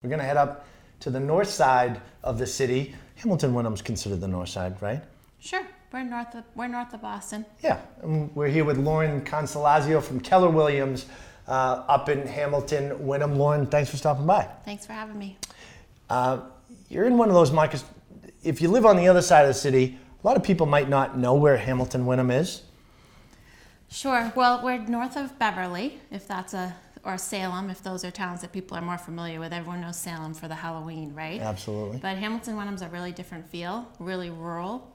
We're going to head up to the north side of the city. Hamilton Wenham's considered the north side, right? Sure. We're north of Boston. Yeah. And we're here with Lauren Consolazio from Keller Williams up in Hamilton, Wenham. Lauren, thanks for stopping by. Thanks for having me. You're in one of those markets. If you live on the other side of the city, a lot of people might not know where Hamilton Wenham is. Sure. Well, we're north of Beverly, or Salem, if those are towns that people are more familiar with. Everyone knows Salem for the Halloween, right? Absolutely. But Hamilton Wenham's a really different feel, really rural.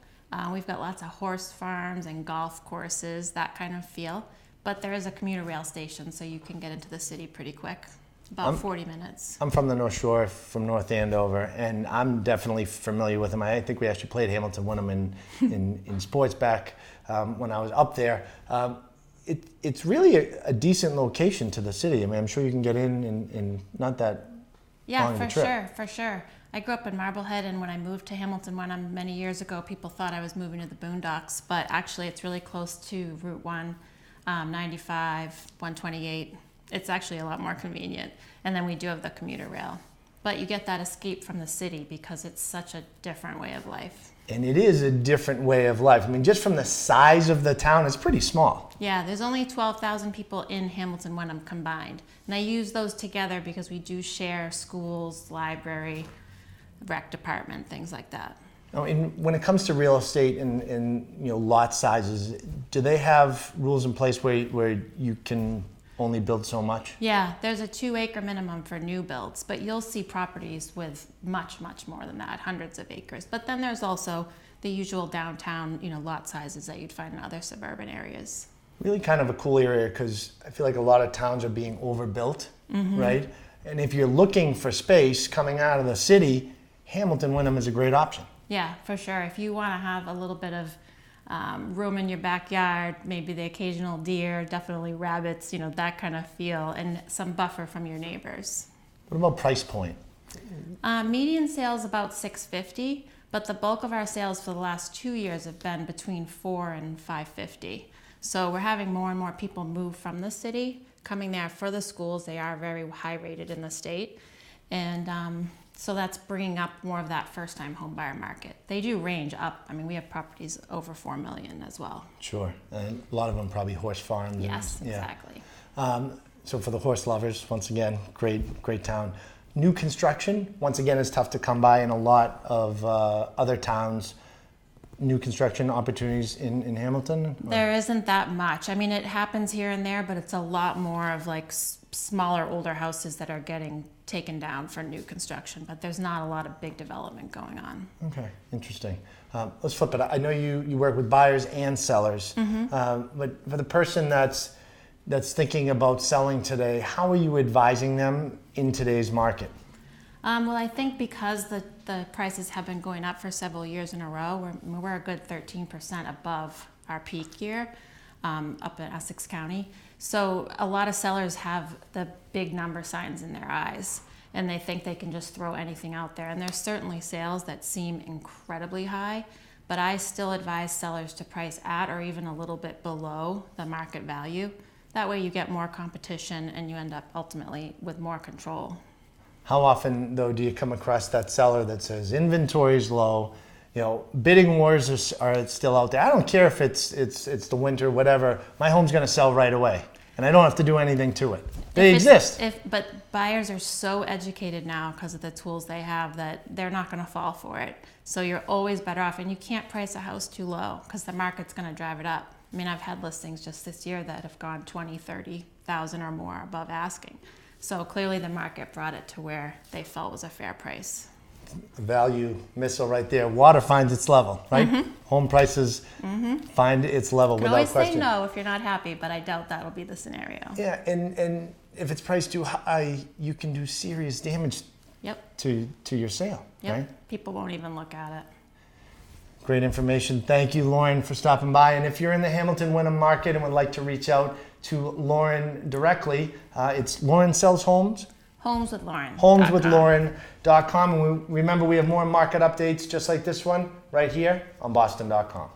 We've got lots of horse farms and golf courses, that kind of feel. But there is a commuter rail station, so you can get into the city pretty quick, about 40 minutes. I'm from the North Shore, from North Andover, and I'm definitely familiar with them. I think we actually played Hamilton Wenham in sports back when I was up there. It's really a decent location to the city. I mean, I'm sure you can get in not that long of a trip. Yeah, for sure. I grew up in Marblehead, and when I moved to Hamilton Wenham many years ago, people thought I was moving to the boondocks, but actually it's really close to Route 1, 95, 128. It's actually a lot more convenient. And then we do have the commuter rail. But you get that escape from the city because it's such a different way of life. And it is a different way of life. I mean, just from the size of the town, it's pretty small. Yeah, there's only 12,000 people in Hamilton Wenham combined. And I use those together because we do share schools, library, rec department, things like that. Now, when it comes to real estate and lot sizes, do they have rules in place where you can only build so much? Yeah, there's a 2-acre minimum for new builds, but you'll see properties with much more than that, hundreds of acres. But then there's also the usual downtown, lot sizes that you'd find in other suburban areas. Really kind of a cool area because I feel like a lot of towns are being overbuilt, right? And if you're looking for space coming out of the city, Hamilton Wenham is a great option. Yeah, for sure. If you want to have a little bit of room in your backyard, maybe the occasional deer, definitely rabbits, that kind of feel, and some buffer from your neighbors. What about price point? Median sales about $650, but the bulk of our sales for the last 2 years have been between $400 and $550. So we're having more and more people move from the city, coming there for the schools. They are very high rated in the state, and so that's bringing up more of that first-time home buyer market. They do range up. I mean, we have properties over $4 million as well. Sure, and a lot of them probably horse farms. Yes, exactly. So for the horse lovers, once again, great town. New construction, once again, is tough to come by in a lot of other towns. New construction opportunities in Hamilton? There isn't that much. I mean, it happens here and there, but it's a lot more of like smaller, older houses that are getting taken down for new construction, but there's not a lot of big development going on. Okay, interesting. Let's flip it. I know you work with buyers and sellers, but for the person that's thinking about selling today, how are you advising them in today's market? Well, I think because the prices have been going up for several years in a row, we're a good 13% above our peak year up in Essex County. So a lot of sellers have the big number signs in their eyes, and they think they can just throw anything out there. And there's certainly sales that seem incredibly high, but I still advise sellers to price at or even a little bit below the market value. That way you get more competition and you end up ultimately with more control. How often, though, do you come across that seller that says inventory is low, bidding wars are still out there? I don't care if it's the winter, whatever. My home's going to sell right away, and I don't have to do anything to it. They exist. But buyers are so educated now because of the tools they have that they're not going to fall for it. So you're always better off, and you can't price a house too low because the market's going to drive it up. I mean, I've had listings just this year that have gone 20, 30,000 or more above asking. So clearly the market brought it to where they felt was a fair price. Value missile right there. Water finds its level, right? Home prices find its level without question. Always say no if you're not happy, but I doubt that'll be the scenario. Yeah, and if it's priced too high, you can do serious damage to your sale, right? People won't even look at it. Great information. Thank you, Lauren, for stopping by. And if you're in the Hamilton Wenham market and would like to reach out to Lauren directly, it's Lauren Sells Homes. Homes with Lauren. Homeswithlauren.com. And remember, we have more market updates just like this one right here on Boston.com.